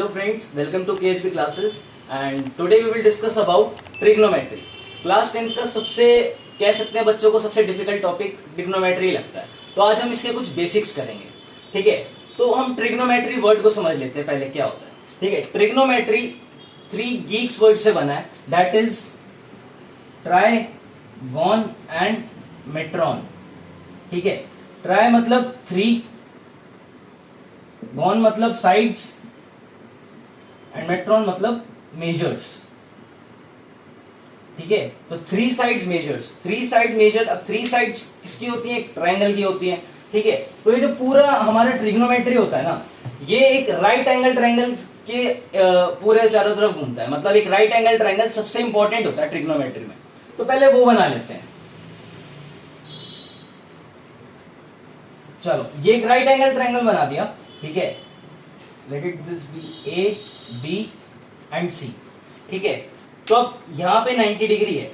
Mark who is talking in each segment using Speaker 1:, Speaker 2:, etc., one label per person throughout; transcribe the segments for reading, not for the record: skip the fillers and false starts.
Speaker 1: friends, welcome to KHB classes and today we will discuss about trigonometry. Class 10th का सबसे कह सकते हैं बच्चों को सबसे डिफिकल्ट टॉपिक ट्रिग्नोमेट्री लगता है, तो आज हम इसके कुछ बेसिक्स करेंगे। ठीक है, तो हम ट्रिग्नोमेट्री वर्ड को समझ लेते हैं पहले क्या होता है। ठीक है, ट्रिग्नोमेट्री 3 गीक्स वर्ड से बना है, दैट इज ट्राइगोन एंड मेट्रॉन। ठीक है, ट्राई मतलब 3, गॉन मतलब साइड्स एंड मेट्रॉन मतलब मेजर्स। ठीक है, तो 3 साइड्स मेजर्स, 3 साइड मेजर। अब 3 साइड्स किसकी होती है? ट्रायंगल की होती है। ठीक है, तो ये जो पूरा हमारा ट्रिग्नोमेट्री होता है ना, ये एक राइट एंगल ट्रायंगल के पूरे चारों तरफ घूमता है। मतलब एक राइट एंगल ट्रायंगल सबसे इंपॉर्टेंट होता है ट्रिग्नोमेट्री में, तो पहले वो बना लेते हैं। चलो, ये एक राइट एंगल ट्रायंगल बना दिया। ठीक है, let it this be A b and c. ठीक है, तो अब यहां पे 90 डिग्री है।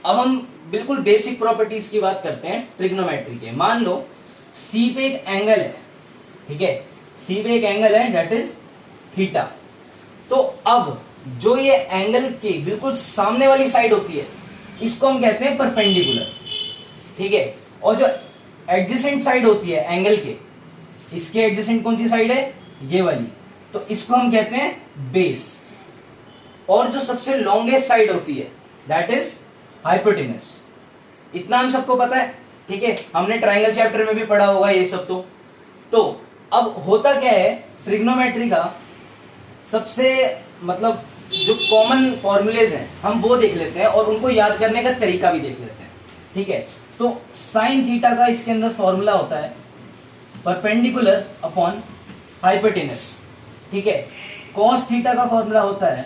Speaker 1: अब हम बिल्कुल बेसिक प्रॉपर्टीज की बात करते हैं ट्रिग्नोमेट्री के। मान लो सी पे एक एंगल है। ठीक है, सी पे एक एंगल है दैट इज थीटा। तो अब जो ये एंगल के बिल्कुल सामने वाली साइड होती है, इसको हम कहते हैं परपेंडिकुलर। ठीक है, और जो एडजेसेंट साइड होती है एंगल के, इसके एडजेसेंट कौन सी साइड है? ये वाली, तो इसको हम कहते हैं बेस। और जो सबसे लॉन्गेस्ट साइड होती है दैट इज हाइपोटेनस। इतना हम सबको पता है। ठीक है, हमने ट्रायंगल चैप्टर में भी पढ़ा होगा ये सब। तो अब होता क्या है, ट्रिग्नोमेट्री का सबसे मतलब जो कॉमन फॉर्मूलेज हैं हम वो देख लेते हैं और उनको याद करने का तरीका भी देख लेते हैं। ठीक है, तो साइन थीटा का इसके अंदर फॉर्मूला होता है परपेंडिकुलर अपॉन हाइपोटेनस। ठीक है, कॉस थीटा का फॉर्मूला होता है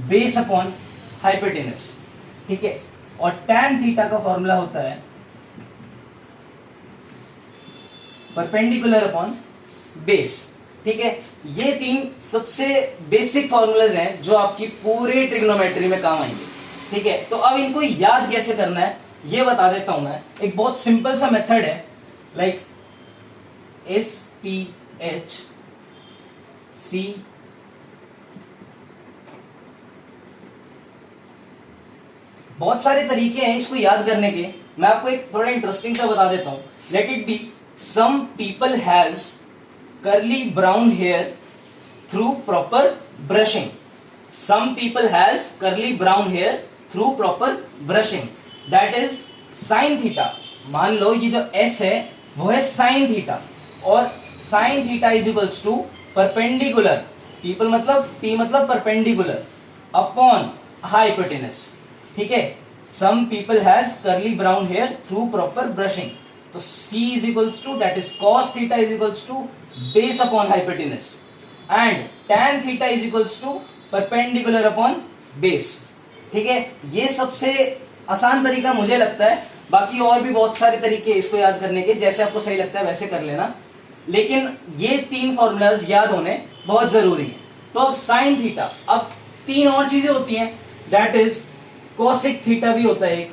Speaker 1: बेस अपॉन हाइपोटेनस। ठीक है, और टैन थीटा का फॉर्मूला होता है परपेंडिकुलर अपॉन बेस। ठीक है, ये 3 सबसे बेसिक फॉर्मूलाज हैं जो आपकी पूरे ट्रिग्नोमेट्री में काम आएंगे। ठीक है, तो अब इनको याद कैसे करना है ये बता देता हूं मैं। एक बहुत सिंपल सा मेथड है, लाइक SPHC बहुत सारे तरीके हैं इसको याद करने के। मैं आपको एक थोड़ा इंटरेस्टिंग सा बता देता हूं। Let it be some people has curly brown hair through proper brushing. Some people has curly brown hair through proper brushing, that is sine theta. मान लो ये जो S है वो है साइन थीटा, और sine theta is equals to perpendicular, people मतलब P मतलब परपेंडिकुलर अपॉन हाइपोटेनस। ठीक है, some people has curly brown hair through proper brushing, तो C is equals to that is cos theta is equals to base upon hypotenuse, and tan theta is equals to perpendicular upon base. ठीक है, ये सबसे आसान तरीका मुझे लगता है। बाकी और भी बहुत सारे तरीके इसको याद करने के, जैसे आपको सही लगता है वैसे कर लेना, लेकिन ये 3 फॉर्मूलाज याद होने बहुत जरूरी है। तो अब साइन थीटा, अब 3 और चीजें होती हैं, दैट इज कोसिक थीटा भी होता है एक।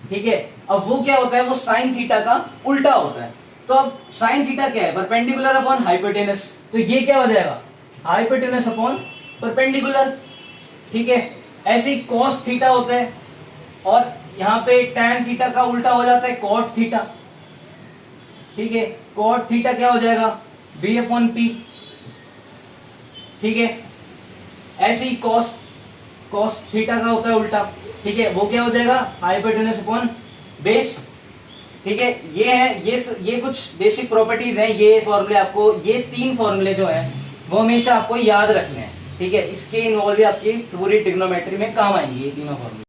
Speaker 1: ठीक है, अब वो क्या होता है? वो साइन थीटा का उल्टा होता है। तो अब साइन थीटा क्या है? परपेंडिकुलर अपॉन हाइपोटेनस, तो ये क्या हो जाएगा? Hypotenuse upon perpendicular. ठीक है, ऐसे ही कॉस थीटा होता है, और यहां पे टैन थीटा का उल्टा हो जाता है कॉट थीटा। ठीक है, कॉट थीटा क्या हो जाएगा? B upon P. ठीक है, ऐसे ही कॉस थीटा का होता है उल्टा। ठीक है, वो क्या हो जाएगा? Hypotenuse upon base. ठीक है, ये है ये कुछ बेसिक प्रॉपर्टीज हैं। ये फॉर्मूले आपको, ये 3 फॉर्मूले जो हैं वो हमेशा आपको याद रखने हैं। ठीक है, इसके इन्वॉल्व भी आपकी पूरी ट्रिग्नोमेट्री में काम आएंगे ये तीनों फॉर्मूले।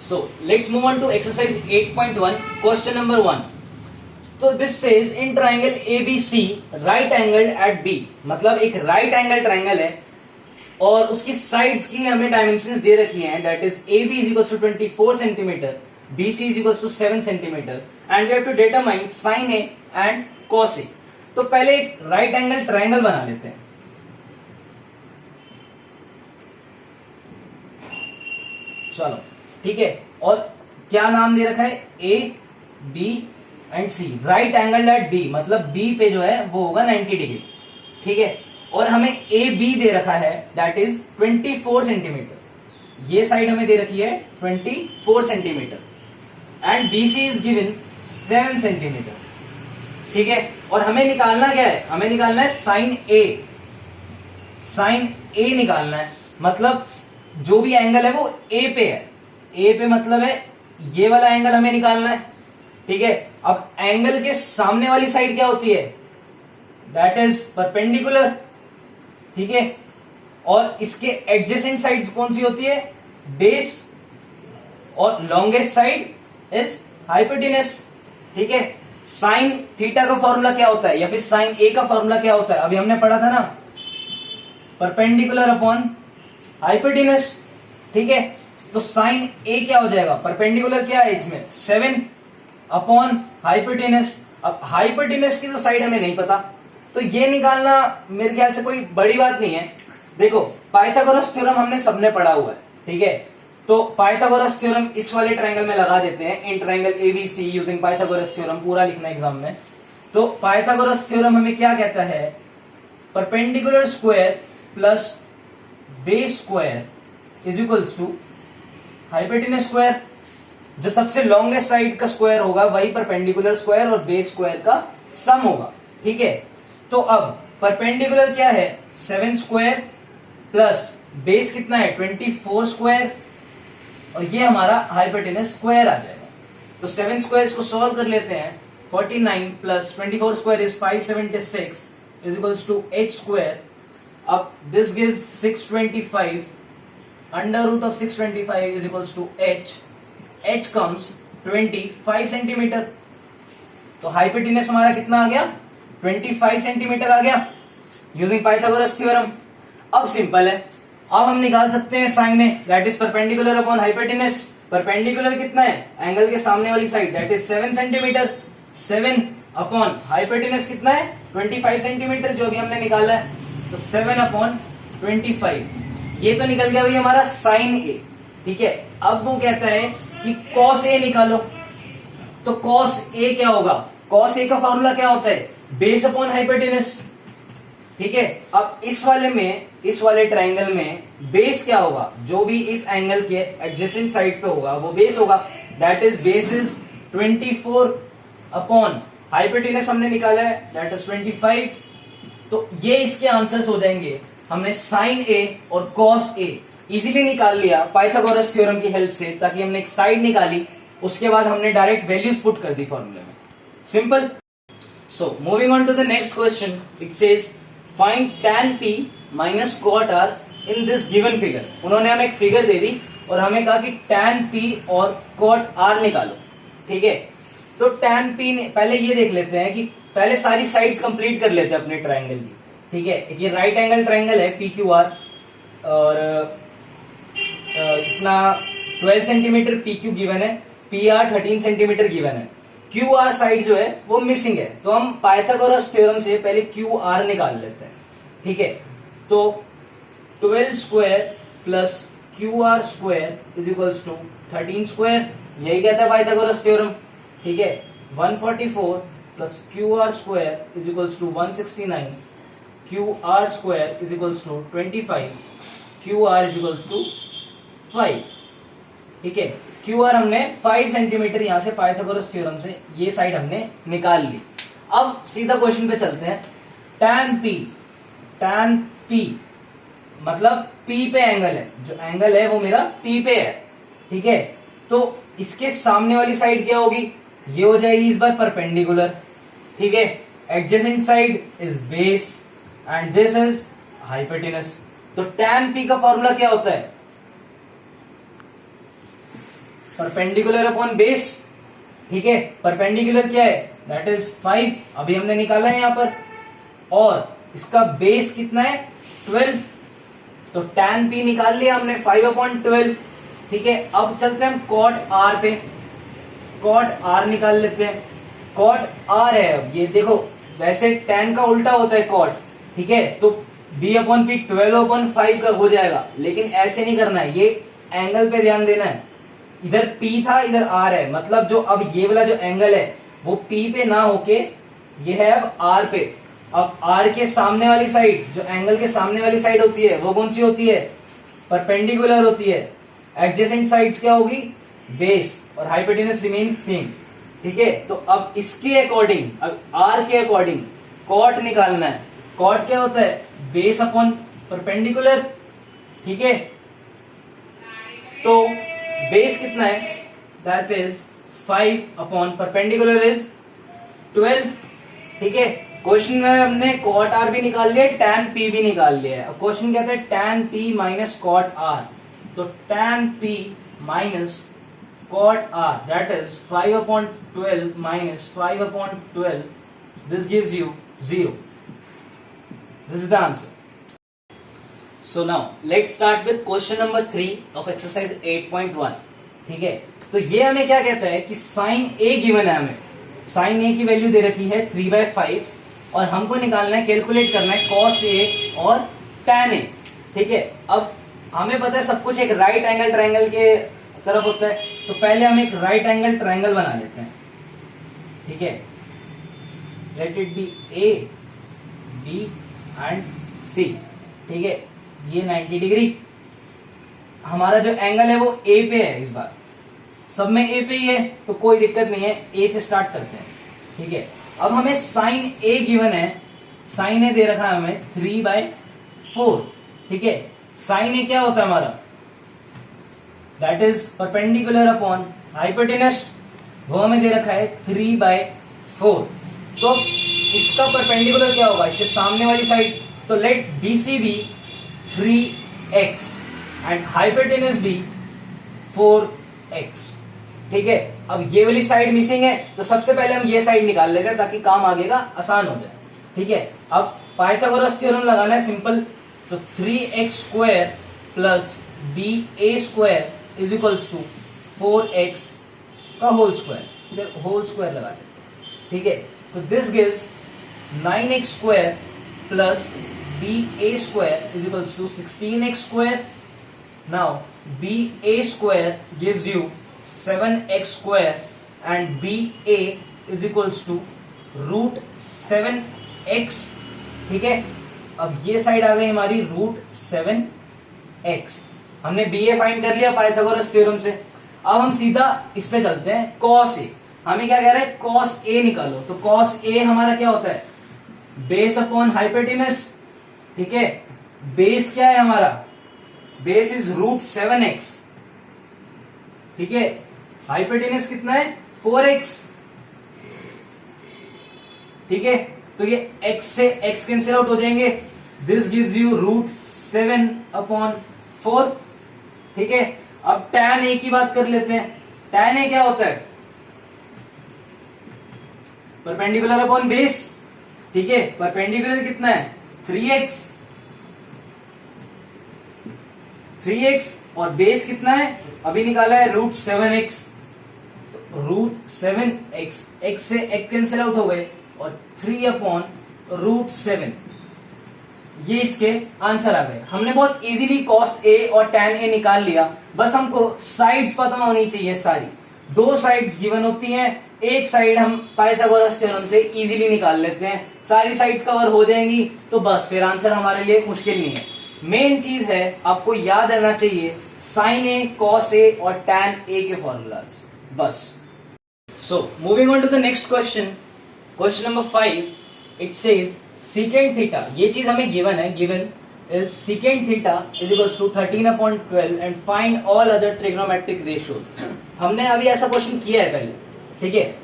Speaker 1: So let's move on to exercise 8.1, question number 1. तो this says in triangle ABC right angled at B, मतलब एक right angle triangle है और उसकी sides की हमें dimensions दे रखी हैं, that is AB is equals to 24 centimeter, BC is equals to 7 centimeter, and we have to determine sin A and cos A. तो पहले एक right angle triangle बना लेते हैं। चलो, ठीक है, और क्या नाम दे रखा है? A, B and C। Right angle at B, मतलब B पे जो है वो होगा 90 डिग्री। ठीक है, और हमें ए बी दे रखा है दैट इज 24 सेंटीमीटर, ये साइड हमें दे रखी है 24 centimetre and B C is given 7 centimetre, ठीक है। और हमें निकालना क्या है, हमें निकालना है साइन ए, साइन ए निकालना है, मतलब जो भी एंगल है वो ए पे है, ए पे मतलब है ये वाला एंगल हमें निकालना है, ठीक है। अब एंगल के सामने वाली साइड क्या होती है, दैट इज परपेंडिकुलर, ठीक है, और इसके एडजेसेंट साइड्स कौन सी होती है, बेस, और लॉन्गेस्ट साइड इज हाइपोटेनस, ठीक है। साइन थीटा का फॉर्मूला क्या होता है, या फिर साइन ए का फॉर्मूला क्या होता है, अभी हमने पढ़ा था ना, परपेंडिकुलर अपॉन हाइपोटेनस, ठीक है। तो साइन ए क्या हो जाएगा, परपेंडिकुलर क्या है इसमें 7 अपॉन हाइपोटेनस। अब हाइपोटेनस की तो साइड हमें नहीं पता, तो ये निकालना मेरे ख्याल से कोई बड़ी बात नहीं है। देखो पाइथागोरस थ्योरम हमने सबने पढ़ा हुआ है, ठीक है, तो पाइथागोरस थ्योरम इस वाले ट्रायंगल में लगा देते हैं, in triangle ABC using Pythagoras theorem, पूरा लिखना एग्जाम में। तो पाइथागोरस थ्योरम हमें क्या कहता है, perpendicular square plus base square is equals to hypotenuse square, जो सबसे लॉन्गेस्ट साइड का स्क्वायर होगा वही परपेंडिकुलर स्क्वायर और बेस स्क्वायर का सम होगा, ठीक है। तो अब परपेंडिकुलर क्या है 7 स्क्वायर प्लस बेस कितना है 24 स्क्वायर, और ये हमारा हाइपोटेनस स्क्वायर आ जाएगा। तो 7 स्क्वायर्स को सॉल्व कर लेते हैं, 49 plus 24 square is 576 is equals to h square. अब this gives 625, under root of 625 is equals to h comes 25 centimetre. तो हाइपोटेनस हमारा कितना आ गया 25 सेंटीमीटर आ गया यूजिंग पाइथागोरस थ्योरम। अब सिंपल है, अब हम निकाल सकते हैं sine a that is perpendicular upon hypotenuse. Perpendicular कितना है, एंगल के सामने वाली side that is 7 centimetre, 7 upon hypotenuse कितना है 25 सेंटीमीटर जो भी हमने निकाला है, तो 7 अपॉन 25, ये तो निकल गया भाई हमारा साइन ए, ठीक है। अब वो कहता है कि कॉस ए निकालो, तो कॉस ए क्या होगा, कॉस ए का फॉर्मूला क्या होता है बेस अपॉन हाइपोटेनस, ठीक है। अब इस वाले ट्रायंगल में बेस क्या होगा, जो भी इस एंगल के एडजेसेंट साइड पे होगा वो बेस होगा, that is base is 24 upon hypotenuse हमने निकाला है दैट इज 25। तो ये इसके आंसर्स हो जाएंगे। हमने साइन ए और कॉस ए इजीली निकाल लिया पाइथागोरस थ्योरम की हेल्प से, ताकि हमने एक साइड निकाली, उसके बाद हमने डायरेक्ट वैल्यूज पुट कर दी फॉर्मूले में, simple. So moving on to the next question, it says find tan p minus cot r in this given figure. उन्होंने हमें एक फिगर दे दी और हमें कहा कि tan p और cot r निकालो, ठीक है। तो tan p पहले ये देख लेते हैं कि पहले सारी साइड्स कंप्लीट कर लेते हैं अपने ट्रायंगल की, ठीक है। एक ये राइट एंगल ट्रायंगल है PQR, और इतना 12 सेंटीमीटर PQ गिवन है, PR 13 सेंटीमीटर गिवन है, QR साइड जो है वो मिसिंग है, तो हम पाइथागोरस थ्योरम से पहले QR निकाल लेते हैं, ठीक है। तो 12 square plus QR square is equals to 13 square, यही कहता है पाइथागोरस थ्योरम, ठीक है। 144 plus QR square is equals to 169, QR square is equals to 25, QR is equals to 5, ठीक है। QR हमने 5 सेंटीमीटर यहां से पाइथागोरस थ्योरम से ये साइड हमने निकाल ली। अब सीधा क्वेश्चन पे चलते हैं। tan P मतलब P पे एंगल है, जो एंगल है वो मेरा P पे है, ठीक है। तो इसके सामने वाली साइड क्या होगी, ये हो जाएगी इस बार परपेंडिकुलर, ठीक है। Adjacent side is base and this is hypotenuse. तो tan P का फॉर्मूला क्या होता है, परपेंडिकुलर अपॉन बेस, ठीक है। परपेंडिकुलर क्या है दैट इज 5, अभी हमने निकाला है यहां पर, और इसका बेस कितना है 12, तो tan P निकाल लिया हमने 5 अपॉन 12, ठीक है। अब चलते हैं हम cot R पे, cot R निकाल लेते हैं। cot R है, अब ये देखो वैसे tan का उल्टा होता है cot, ठीक है, तो B अपॉन P 12 अपॉन 5 का हो जाएगा, लेकिन ऐसे नहीं करना है, ये एंगल पे ध्यान देना है। इधर P था इधर R है, मतलब जो अब ये वाला जो एंगल है वो P पे ना होके ये है अब R पे, अब आर के सामने वाली साइड, जो एंगल के सामने वाली साइड होती है वो कौन सी होती है? परपेंडिकुलर होती है। एडजेसेंट साइड्स क्या होगी? बेस, और हाइपोटेनस रिमेन सेम। ठीक है, तो अब इसके अकॉर्डिंग, अब आर के अकॉर्डिंग कॉट निकालना है। कॉट क्या होता है? Base upon perpendicular. ठीक है, तो बेस कितना है? That is 5 upon perpendicular is 12। ठीक है, क्वेश्चन में हमने कॉट आर भी निकाल लिया, टैन पी भी निकाल लिया है। अब क्वेश्चन कहता है tan p minus cot r, तो tan p minus cot r that is 5 upon 12 minus 5 upon 12, this gives you 0। This is the answer. So now let's start with question number 3 of exercise 8.1. ठीक है, तो ये हमें क्या कहता है कि साइन ए गिवन है, हमें साइन ए की वैल्यू दे रखी है 3/5 और हमको निकालना है, कैलकुलेट करना है कॉस ए और टैन ए। ठीक है, अब हमें पता है सब कुछ एक राइट एंगल ट्रायंगल के तरफ होता है, तो पहले हम एक राइट एंगल ट्रायंगल बना लेते हैं। ठीक है, let it be A b and c. ठीक है, ये 90 डिग्री, हमारा जो एंगल है वो ए पे है, इस बार सब में ए पे ही है, तो कोई दिक्कत नहीं है, ए से स्टार्ट करते हैं। ठीक है, अब हमें साइन ए गिवन है, साइन ए दे रखा है हमें 3/4। ठीक है, साइन ए क्या होता है हमारा? That is perpendicular upon hypotenuse, वो हमें दे रखा है 3/4। तो इसका परपेंडिकुलर क्या होगा? इसके सामने वाली साइड, तो let B C be 3x and hypotenuse भी 4x। ठीक है, अब ये वाली साइड मिसिंग है, तो सबसे पहले हम ये साइड निकाल लेते हैं ताकि काम आगे का आसान हो जाए। ठीक है, अब पाइथागोरस थ्योरम लगाना है सिंपल, तो 3x square plus ba square is equals to 4x का होल स्क्वायर, इधर होल स्क्वायर लगा देते हैं। ठीक है, तो this gives 9x square plus ba square is equals to 16x square. Now ba square gives you 7x square and ba is equals to root 7x. ठीक है, अब ये साइड आ गई हमारी root 7x। हमने ba फाइंड कर लिया Pythagoras theorem से। अब हम सीधा इस पे चलते हैं, cos a। हमें क्या कह रहा है? cos a निकालो। तो cos a हमारा क्या होता है? Base upon hypotenuse. ठीक है, बेस क्या है हमारा? Base is root 7x। ठीक है, हाइपोटेनस कितना है? 4x। ठीक है, तो ये x से x कैंसिल आउट हो जाएंगे, दिस गिव्स यू रूट 7/4। ठीक है, अब tan a की बात कर लेते हैं। tan a क्या होता है? Perpendicular upon base. ठीक है, परपेंडिकुलर कितना है? 3x और बेस कितना है? अभी निकाला है रूट 7x, तो रूट 7x, x से x कैंसिल आउट हो गए और 3/√7, ये इसके आंसर आ गए। हमने बहुत इजीली cos a और tan a निकाल लिया, बस हमको साइड्स पता होनी चाहिए सारी। दो साइड्स गिवन होती हैं, एक साइड हम पाइथागोरस थ्योरम से इजीली निकाल लेते हैं, सारी साइड्स कवर हो जाएंगी, तो बस फिर आंसर हमारे लिए मुश्किल नहीं है। मेन चीज है आपको याद रहना चाहिए साइन ए, कॉस ए और टैन ए के फॉर्मूलाज, बस। So moving on to the next question, question number 5, it says secant theta. ये चीज हमें गिवन है, given is secant theta is equals to 13/12 and find all other trigonometric ratios। हमने अभी ऐसा क्वेश्चन किया है पहले, ठीक है।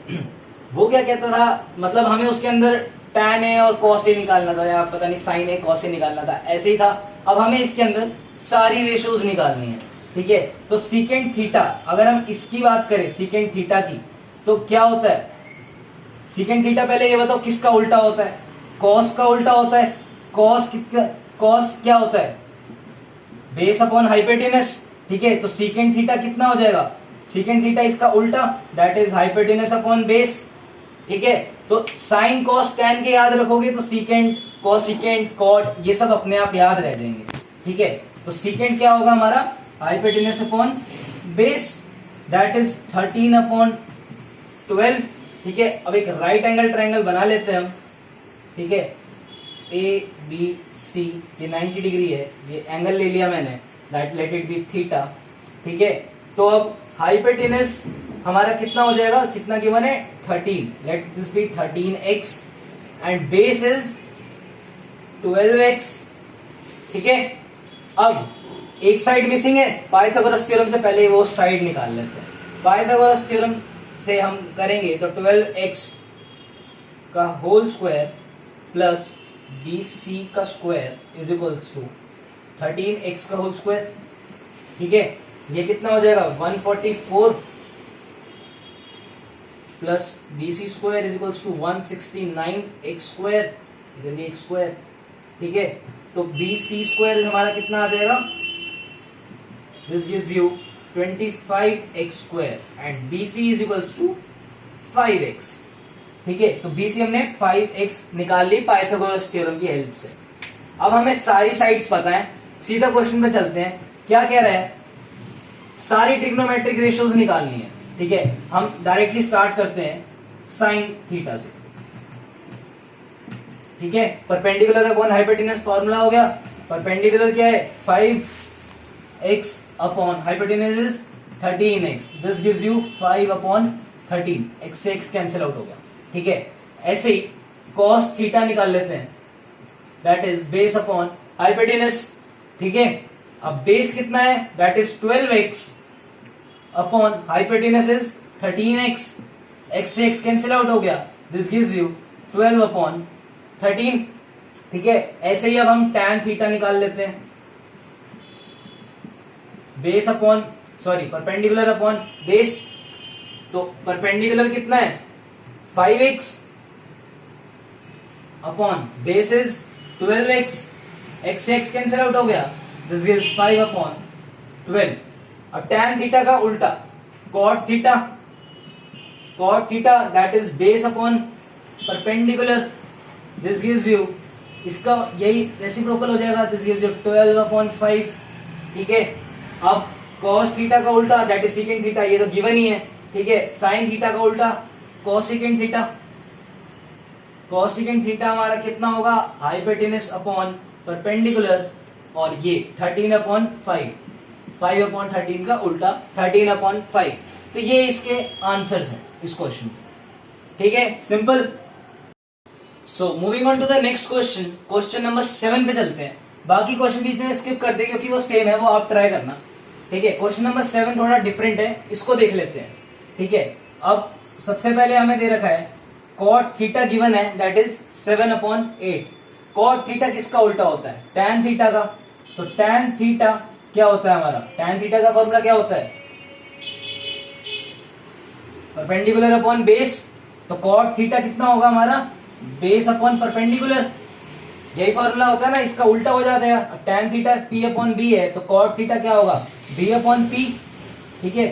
Speaker 1: वो क्या कहता था, मतलब हमें उसके अंदर tan a और cos a निकालना था, या पता नहीं sin a cos a निकालना था, ऐसे ही था। अब हमें इसके अंदर सारी रेशियोज निकालनी है, ठीक है। तो सीकेंट थीटा, अगर हम इसकी बात करें सीकेंट थीटा की, तो क्या होता है सीकेंट थीटा? पहले ये बताओ किसका उल्टा होता है? cos का उल्टा होता है। cos क्या होता है? बेस अपॉन हाइपोटेनस, ठीक है। तो सीकेंट थीटा कितना हो जाएगा? सीकेंट थीटा इसका उल्टा, that is hypotenuse upon base, ठीक है। तो साइन कॉस टैन के याद रखोगे तो सीकेंट, कोसिकेंट, कॉट, ये सब अपने आप याद रह जाएंगे, ठीक है। तो सीकेंट क्या होगा हमारा? Hypotenuse upon base, that is 13/12, ठीक है। अब एक राइट एंगल ट्रायंगल बना लेते हैं हम, ठीक है। ए बी सी, ये 90 डिग्री है, ये एंगल ले लिया मैंने, that let it B theta, ठीक है। तो अब हाइपोटेनस हमारा कितना हो जाएगा, कितना गिवन है 13, let this be 13x and base is 12x, ठीक है। अब एक साइड मिसिंग है, पाइथागोरस थ्योरम से पहले वो साइड निकाल लेते हैं। पाइथागोरस थ्योरम से हम करेंगे तो 12x का होल स्क्वायर प्लस BC का square is equals to 13x का होल स्क्वायर, ठीक है। ये कितना हो जाएगा 144 plus BC square is equals to 169x square, इधर भी x स्क्वायर, ठीक है। तो BC स्क्वायर हमारा कितना आ जाएगा, this gives you 25x square and BC is equals to 5x, ठीक है। तो BC हमने 5x निकाल ली पाइथागोरस थ्योरम की हेल्प से। अब हमें सारी साइड्स पता है, सीधा क्वेश्चन पे चलते हैं। क्या कह रहा है, सारी ट्रिग्नोमेट्रिक रेशियोज निकालनी है, ठीक है। हम डायरेक्टली स्टार्ट करते हैं साइन थीटा से, ठीक है। परपेंडिकुलर अपॉन हाइपोटेनस फॉर्मूला हो गया। परपेंडिकुलर क्या है 5x upon hypotenuse is 13x, this gives you 5 upon 13, x से x कैंसिल आउट हो गया, ठीक है। ऐसे ही cos थीटा निकाल लेते हैं, that is base upon hypotenuse, ठीक है। अब बेस कितना है, that is 12x upon hypotenuse is 13x, x से x कैंसिल आउट हो गया, दिस गिव्स यू 12 अपॉन 13, ठीक है। ऐसे ही अब हम tan थीटा निकाल लेते हैं, base upon sorry perpendicular upon base, तो परपेंडिकुलर कितना है 5x upon base is 12x, x से x कैंसिल आउट हो गया, दिस गिव्स 5 अपॉन 12। अब tan थीटा का उल्टा cot theta, cot theta that is base upon perpendicular, this gives you, इसका यही रेसिप्रोकल हो जाएगा, दिस गिव्स यू 12 अपॉन 5, ठीक है। अब cos थीटा का उल्टा दैट इज सेकेंड थीटा, ये तो गिवन ही है, ठीक है। sin थीटा का उल्टा कोसेकेंड थीटा, कोसेकेंड थीटा हमारा कितना होगा हाइपोटेनस अपॉन परपेंडिकुलर, और ये 13 अपॉन 5, 5 अपॉन 13 का उल्टा 13 अपॉन 5। तो ये इसके आंसर्स हैं इस क्वेश्चन, ठीक है, simple. So moving on to the next question, question number 7 पे चलते हैं। बाकी क्वेश्चन बीच में स्किप कर दे क्योंकि वो सेम है, वो आप ट्राई करना, ठीक है। क्वेश्चन नंबर 7 थोड़ा डिफरेंट है, इसको देख लेते हैं, ठीक है। अब सबसे पहले हमें दे रखा है cot थीटा गिवन है, that is 7 upon 8। cot theta किसका उल्टा होता है, tan थीटा का। तो tan थीटा क्या होता है हमारा, tan थीटा का फॉर्मूला क्या होता है परपेंडिकुलर अपॉन बेस, तो cot थीटा कितना होगा हमारा बेस अपॉन परपेंडिकुलर, यही फॉर्मूला होता है ना, इसका उल्टा हो जाता है। tan theta p upon b है, तो cot थीटा क्या होगा b अपॉन p, ठीक है।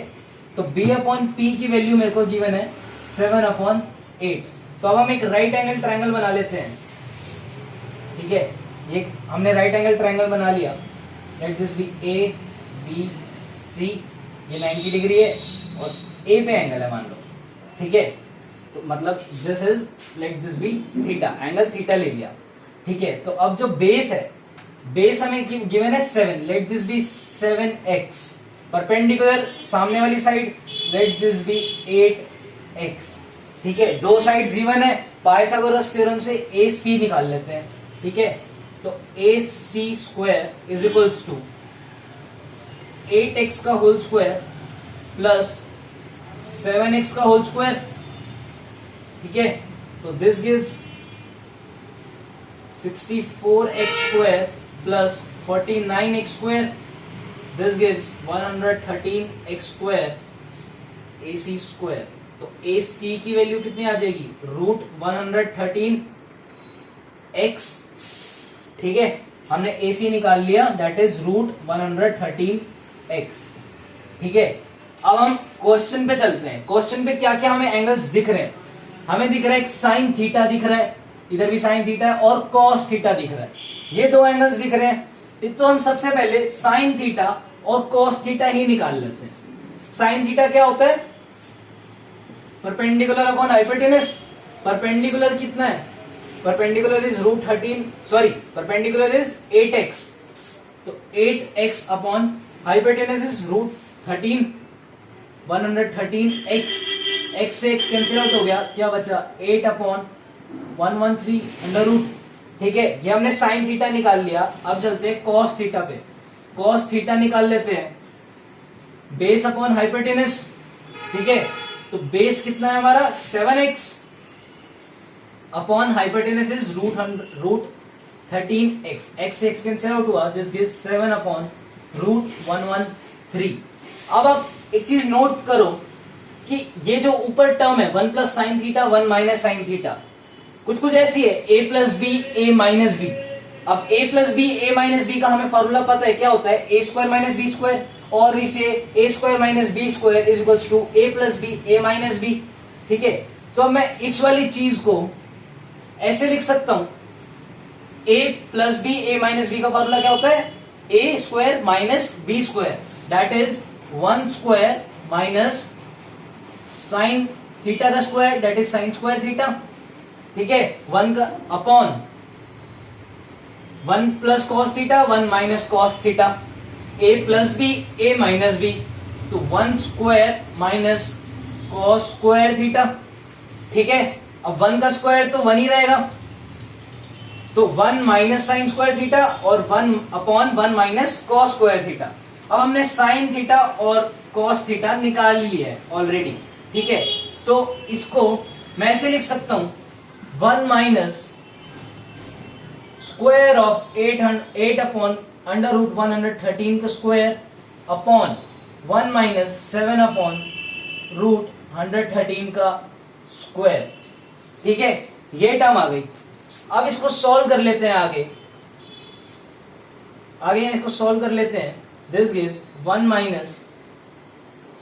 Speaker 1: तो b अपॉन p की वैल्यू मेरे को गिवन है 7 अपॉन 8। तो अब हम एक राइट एंगल ट्रायंगल बना लेते हैं, ठीक है। ये हमने राइट एंगल ट्रायंगल बना लिया, let this be A B C, ये 90 डिग्री है और ए पे एंगल है मान लो, ठीक है। तो मतलब this is let this be theta, angle theta ले लिया, ठीक है। तो अब जो बेस है, बेस हमें गिवन है 7, late this B 7x, perpendicular सामने वाली side let this B 8x, ठीक है। दो साइड्स गिवन है, पाइथागोरस थ्योरम से AC निकाल लेते हैं, ठीक है। तो AC square is equals to 8x का होल स्क्वायर प्लस 7x का होल स्क्वायर, ठीक है। तो this gives 64x square plus 49x square, this gives 113x square AC square. तो AC की वैल्यू कितनी आ जाएगी रूट 113x, ठीक है। हमने AC निकाल लिया, दैट इज रूट 113x, ठीक है। अब हम क्वेश्चन पे चलते हैं। क्वेश्चन पे क्या क्या हमें एंगल्स दिख रहे हैं, हमें दिख रहा है एक साइन थीटा दिख रहा है, इधर भी साइन थीटा है, और कॉस थीटा दिख रहा है, ये दो एंगल्स दिख रहे हैं। तो हम सबसे पहले साइन थीटा और कॉस थीटा ही निकाल लेते हैं। साइन थीटा क्या होता है परपेंडिकुलर अपॉन हाइपोटेनस, परपेंडिकुलर कितना है perpendicular is root 13, sorry perpendicular is 8x, तो 8x upon hypotenuse is root 13, 113x, x से x कैंसिल आउट हो गया, क्या बचा 8 अपॉन 113 अंडर रूट। ठीक है, ये हमने साइन थीटा निकाल लिया। अब चलते हैं कॉस थीटा पे। कॉस थीटा निकाल लेते हैं, बेस अपॉन हाइपोटेनस। ठीक है, तो बेस कितना है हमारा 7x upon hypotenuse is root 13x, x से x कैंसिल आउट हुआ, दिस गिव्स 7 अपॉन रूट 113। अब आप एक चीज नोट करो कि ये जो ऊपर टर्म है 1 plus sine theta 1 minus sine theta, कुछ कुछ ऐसी है a plus B A minus b. अब a plus B A minus b का हमें फॉर्मूला पता है, क्या होता है a square minus B square, और इसे a square minus B square is equals to a plus B A minus b. ठीक है, तो अब मैं इस वाली चीज को ऐसे लिख सकता हूं, a plus B A minus b का फॉर्मूला क्या होता है a square minus B square, that is 1 square minus sine theta का square, that is sine square theta. ठीक है, 1 का upon 1 plus cos theta 1 minus cos theta, a plus B A minus b, तो 1 square minus cos square theta. ठीक है, अब 1 का square तो 1 ही रहेगा, तो 1 माइनस साइन स्क्वायर थीटा और 1 upon 1 minus cos square theta. अब हमने साइन थीटा और कॉस थीटा निकाल लिया है ऑलरेडी। ठीक है, तो इसको मैं ऐसे लिख सकता हूं 1 minus square of 8 upon under root 113 का square upon 1 minus 7 upon root 113 का स्क्वायर। ठीक है, ये टर्म आ गई। अब इसको सॉल्व कर लेते हैं आगे इसको सॉल्व कर लेते हैं। This gives 1 minus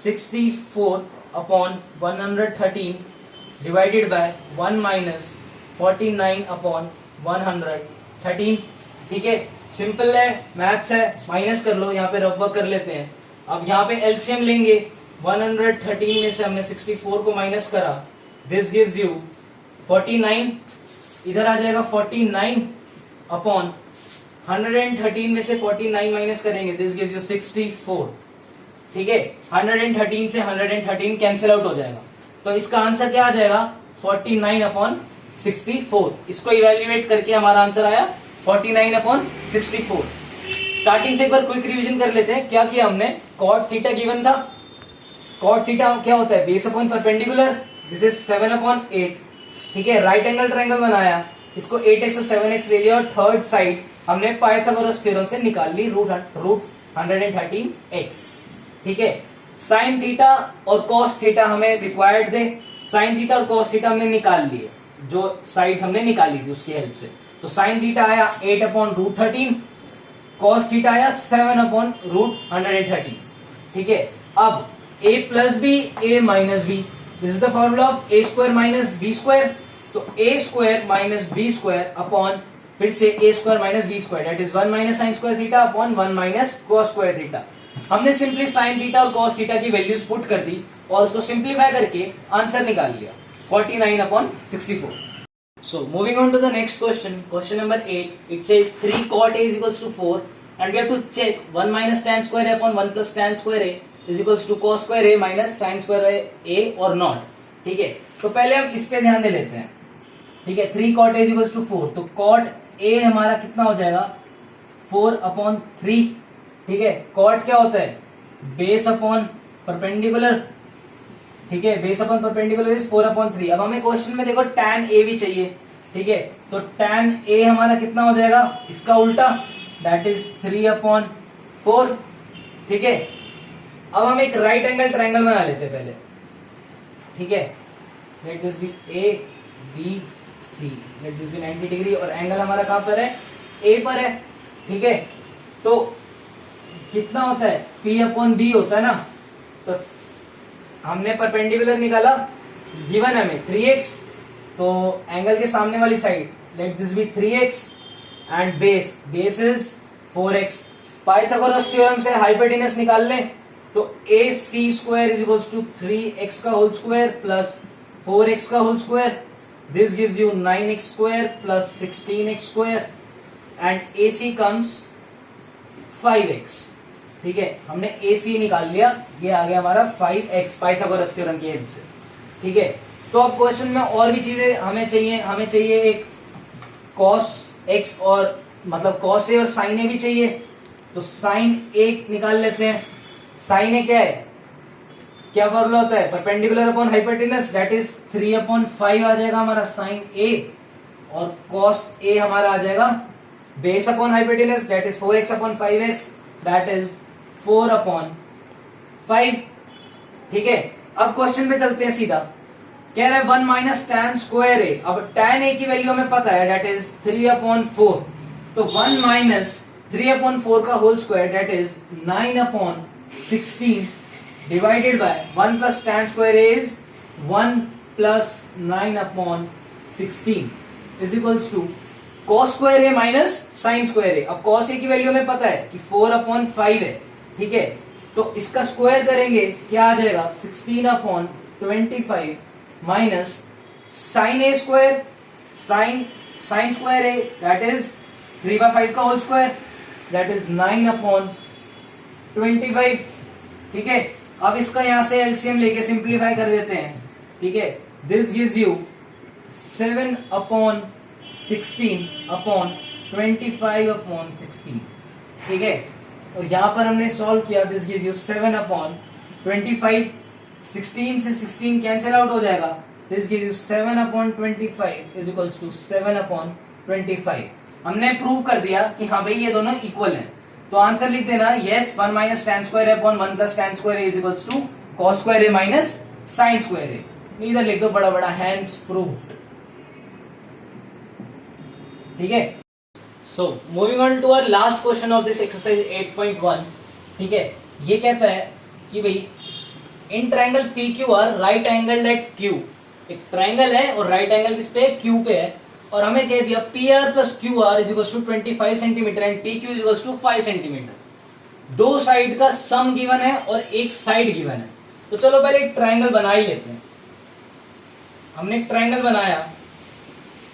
Speaker 1: 64 upon 113 divided by 1 minus 49 upon 113। ठीक है, सिंपल है, मैथ्स है, माइनस कर लो, यहाँ पे रफ वर्क कर लेते हैं। अब यहाँ पे एलसीएम लेंगे, 113 में से हमने 64 को माइनस करा, दिस गिव्स यू 49, इधर आ जाएगा 49 अपॉन 113 में से 49 माइनस करेंगे, दिस गिव्स यू 64। ठीक है, 113 से 113 कैंसिल आउट हो जाएगा, तो इसका आंसर क्या आ जाएगा 49 अपॉन 64। इसको इवेल्युएट करके हमारा आंसर आया 49 अपॉन 64। स्टार्टिंग से एक बार क्विक रिवीजन कर लेते हैं। क्या किया हमने, कॉट थीटा गिवन था, कॉट थीटा क्या होता है base upon perpendicular, this is 7 upon 8। ठीक है, राइट एंगल ट्रायंगल बनाया, इसको 8x और 7x ले लिया और थर्ड साइड हमने पाइथागोरस थ्योरम से निकाल ली रूट 113x। ठीक है, साइन थीटा और कॉस थीटा हमें रिक्वायर्ड थे, साइन थीटा और कॉस थीटा हमने निकाल लिए, जो साइड हमने निकाली थी उसकी हेल्प से। तो साइन थीटा आया 8 अपॉन रूट 13, कॉस थीटा आया 7 अपॉन रूट 113। ठीक है, अब a plus B A minus B, this is the formula of A square minus B square, तो A square minus B square upon फिर से A square minus B square, that is 1 minus sine square theta upon 1 minus cos square theta. हमने simply sine theta और cos theta की values put कर दी और उसको सिंप्लीफाई करके आंसर निकाल लिया 49 upon 64। So moving on to the next question, question number 8. It says 3 cot A is equals to 4 and we have to check 1 minus tan square A upon 1 plus tan square A is equals to cos square A minus sin square A or not. ठीक है, तो पहले हम इस पे ध्यान दे लेते हैं। ठीक है, 3 cot A is equals to 4, तो cot A हमारा कितना हो जाएगा 4 अपॉन 3। ठीक है, cot क्या होता है बेस अपॉन परपेंडिकुलर। ठीक है, base upon perpendicular is 4 upon 3। अब हमें क्वेश्चन में देखो tan a भी चाहिए। ठीक है, तो tan a हमारा कितना हो जाएगा इसका उल्टा, दैट इज 3 अपॉन 4। ठीक है, अब हम एक राइट एंगल ट्रायंगल बना लेते हैं पहले। ठीक है, let this be A B C, let this be 90 degree और एंगल हमारा कहां पर है ए पर है। ठीक है, तो कितना होता है p अपॉन बी होता है ना, तो हमने परपेंडिकुलर निकाला, गिवन हमें 3x, तो एंगल के सामने वाली side let this be 3x and base is 4x। Pythagoras theorem से हाइपोटेनस निकाल लें, तो AC square is equals to 3x का होल स्क्वायर प्लस 4x का whole square. This gives you 9x square plus 16x square and AC comes 5x. ठीक है, हमने AC निकाल लिया, ये आ गया हमारा 5x पाइथागोरस थ्योरम की हेल्प से. ठीक है, तो अब क्वेश्चन में और भी चीजें हमें चाहिए एक cos x और मतलब cos a और sin a भी चाहिए. तो sin a निकाल लेते हैं. sin a क्या है, क्या फॉर्मूला होता है, perpendicular upon hypotenuse, that is 3/5 आ जाएगा हमारा sin a, और cos a हमारा आ जाएगा base upon hypotenuse, that is 4x/5x, that is 4/5. ठीक है, अब क्वेश्चन पे चलते हैं सीधा. कह रहा है 1 माइनस tan स्क्वायर a. अब tan a की वैल्यू हमें पता है, दैट इज 3/4. तो 1 माइनस 3/4 का whole square, that is 9/16 divided by 1 plus tan square is 1 plus 9/16 is equals to cos square a minus sin square a. अब cos a की value हमें पता है कि 4/5 है. ठीक है, तो इसका स्क्वायर करेंगे क्या आ जाएगा, 16/25 minus sin a square, sin square a that is 3/5 का होल स्क्वायर, that is 9/25. ठीक है, अब इसका यहां से एलसीएम लेके सिंप्लीफाई कर देते हैं. ठीक है, दिस गिव्स यू 7/16/25/16. ठीक है, और यहां पर हमने सॉल्व किया, दिस गिव्स यू 7/25. 16 से 16 कैंसिल आउट हो जाएगा, this gives you 7/25 is equals to 7/25. हमने प्रूव कर दिया कि हाँ भाई ये दोनों इक्वल हैं. तो आंसर लिख देना, yes 1 minus tan square a upon 1 plus tan square a is equals to cos स्क्वायर a minus sin square a. इधर लिख दो बड़ा बड़ा, हैंस प्रूव्ड. ठीक है, so moving on to our last question of this exercise 8.1. ठीक है, ये कहता है कि भाई in triangle PQR right angle at Q. एक ट्रायंगल है और राइट एंगल किस पे, Q पे है, और हमें कह दिया PR plus QR is equals to 25 centimetre and PQ is equals to 5 centimetre. दो साइड का सम गिवन है और एक साइड गिवन है. तो चलो पहले एक ट्रायंगल बना ही लेते हैं. हमने एक ट्रायंगल बनाया.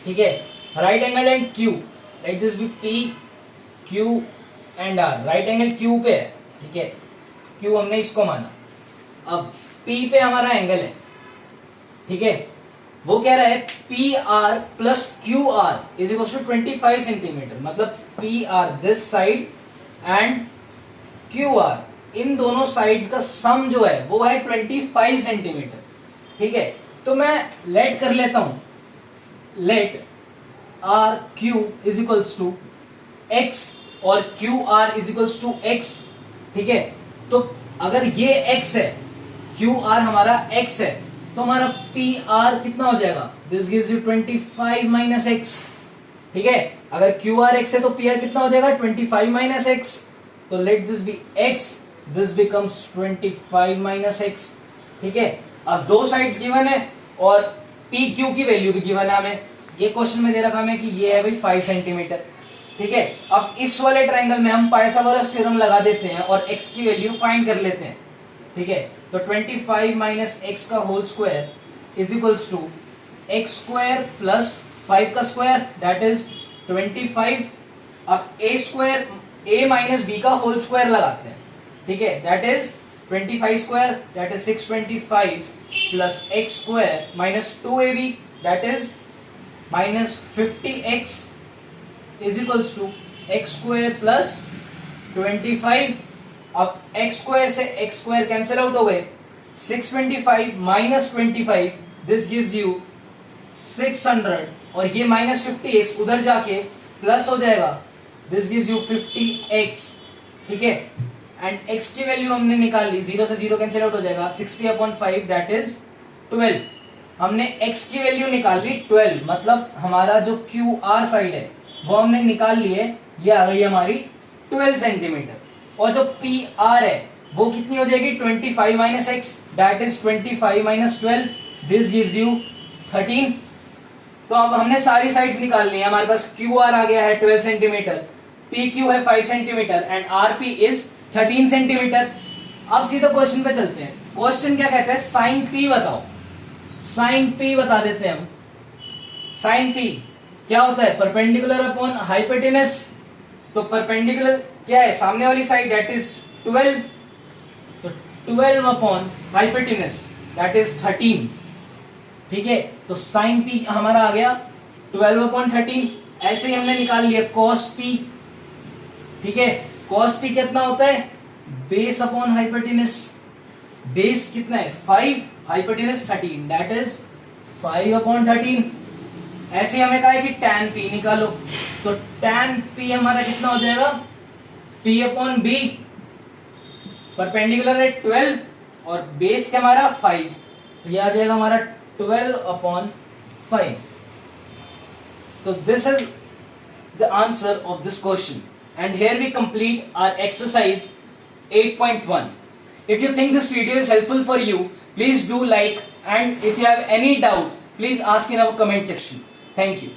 Speaker 1: ठीक है, right angle and Q, let this be P Q and R. Right angle Q पे है. ठीक है, Q हमने इसको माना. अब P पे हमारा एंगल है. ठीक है, वो कह रहा है PR plus QR is equal to 25 centimetre. मतलब PR this side and QR इन दोनों साइड्स का सम जो है वो है 25 सेंटीमीटर. ठीक है, तो मैं लेट कर लेता हूं, let RQ is equals to X और QR is equals to X. ठीक है, तो अगर ये X है, QR हमारा X है, तो हमारा PR कितना हो जाएगा, this gives you 25 minus x. ठीक है, अगर QR x है तो PR कितना हो जाएगा, 25 माइनस x. तो let this be x, this becomes 25 minus x. ठीक है, अब दो साइड्स गिवन है और PQ की वैल्यू भी गिवन है हमें. ये क्वेश्चन में दे रखा हमें कि ये है भाई 5 सेंटीमीटर. ठीक है, अब इस वाले ट्रायंगल में हम पाइथागोरस थ्योरम लगा देते हैं और x की वैल्यू फाइंड कर लेते हैं. ठीक है, तो 25 माइनस x का whole square is equals to x square plus 5 का स्क्वायर, दैट इज 25. अब a square a minus b का होल स्क्वायर लगाते हैं. ठीक है, that is 25 square, that is 625 plus x square minus 2ab, that is minus 50x is equals to x square plus 25. अब x square से x square cancel out हो गए, 625 minus 25 this gives you 600, और ये माइनस 50x उधर जाके plus हो जाएगा, दिस गिव्स यू 50x. ठीक है, एंड x की वैल्यू हमने निकाल ली, 0 से 0 कैंसिल आउट हो जाएगा, 60/5 दैट इज 12. हमने x की वैल्यू निकाल ली 12, मतलब हमारा जो QR साइड है वो हमने निकाल लिए, ये आ गई हमारी 12 सेंटीमीटर. और जो PR है वो कितनी हो जाएगी, 25 minus x, that is 25 minus 12, this gives you 13. तो अब हमने सारी साइड्स निकाल ली है. हमारे पास QR आ गया है 12 सेंटीमीटर, PQ है 5 centimetre and RP is 13 centimetre. अब सीधा क्वेश्चन पे चलते हैं. क्वेश्चन क्या कहते हैं, साइन P बताओ. साइन P बता देते हैं हम. साइन पी क्या होता है, परपेंडिकुलर अपॉन हाइपोटेनस। तो परपेंडिकुलर क्या है, सामने वाली साइड, दैट इज 12, तो 12 अपॉन हाइपोटेनस दैट इज 13। ठीक है, तो साइन पी हमारा आ गया 12 अपॉन 13। ऐसे ही हमने निकाल लिया कॉस पी। ठीक है, कॉस पी कितना होता है, बेस अपॉन हाइपोटेनस। बेस कितना है 5, हाइपोटेनस 13, दैट इज 5 अपॉन 13। ऐसे ही हमें कहा है कि tan p निकालो, तो tan p हमारा कितना हो जाएगा, p अपॉन बी, परपेंडिकुलर है 12 और बेस क्या हमारा 5, तो ये आ जाएगा हमारा 12 अपॉन 5। तो this is the answer of this question and here we complete our exercise 8.1. If you think this video is helpful for you, please do like, and if you have any doubt, please ask in our comment section. Thank you.